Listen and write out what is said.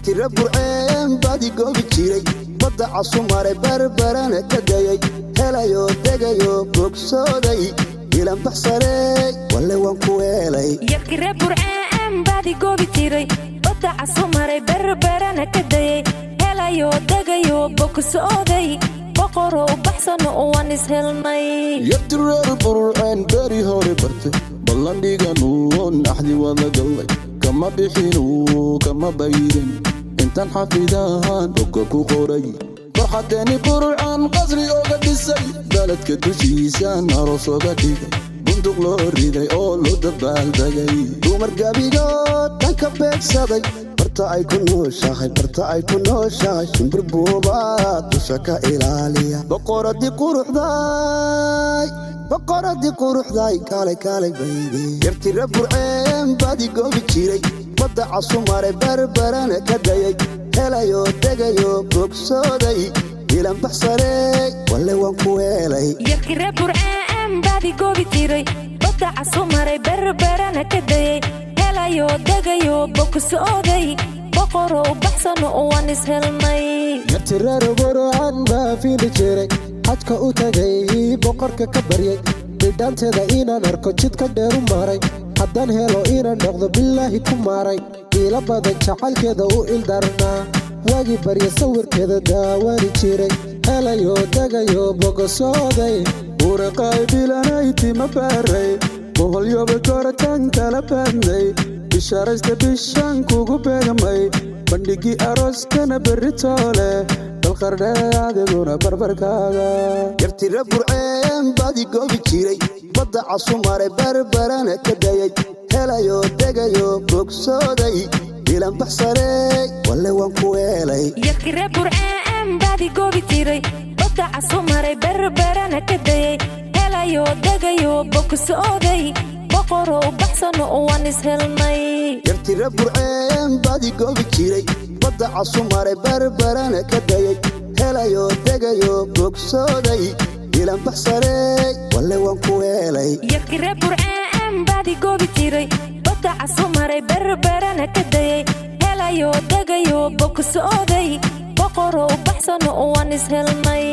yarti burceen badi goobi jiray badda casumare barbarana ka dayay helayo degayo bogsooday ilan baxsaray walla waan ku helay yarti burceen badi goobi jiray badda casumare barbarana ka dayay helayo degayo bogsooday boqoro baxsano waan ishelnay yarti burceen bari hore bartay ballandhiganu naxdi wada galay kama bixinu kama bayrin intan xafidahan bogga ku qoray farxadeeni burcaan qasri oga dhisay baladka dushiisaan aroos oga dhigay bunduq loo riday oo loo dabaaldegay dumar gabigood dhanka beegsaday barta ay ku nooshahay shimbir buubaad dusha ka ilaaliya boqoradii quruxday kaalay baybi yarti burceen badi goobi jiray badda casumare barbarana ka dayay helayo degayo bogsooday ilan baxsaray walla waan ku helay yarti burceen badi goobi jiray badda casumare barbarana ka dayay helayo degayo bogsooday boqoro baxsano waan ishelnay yarti burceen baa fiili jiray xajka u tagay boqorka ka baryay bidhaanteeda inaan arko jidka dheeru maray haddaan helo inaan noqdo bilaahi ku maaray iila badan jacaylkeeda u ildarnaa waagii barya sawirkeeda daawaani jiray helayo degayo bogsooday uraqay bilanayti ma baaray boqolyoba koratan kala baadnay bishaaraysta bishaan kugu beegamay bandhigii arooskana berri toole balqardheadeguna barbarkaaga yarti burceen badi goobi jiray badda casumare barbarana ka dayay helayo degayo bogsooday ilan baxsaray walla waan ku helay yarti burceen badi goobi jiray badda casumare barbarana ka dayay helayo degayo bogsooday boqoro baxsano waan ishelnay yarti burceen badi goobi jiray badda casumare barbarana ka dayay helayo degayo bogsooday ilan baxsaray walla waan ku helay yarti burceen badi goobi jiray badda casumare barbarana ka dayay helayo degayo bogsooday boqoro baxsano waan ishelnay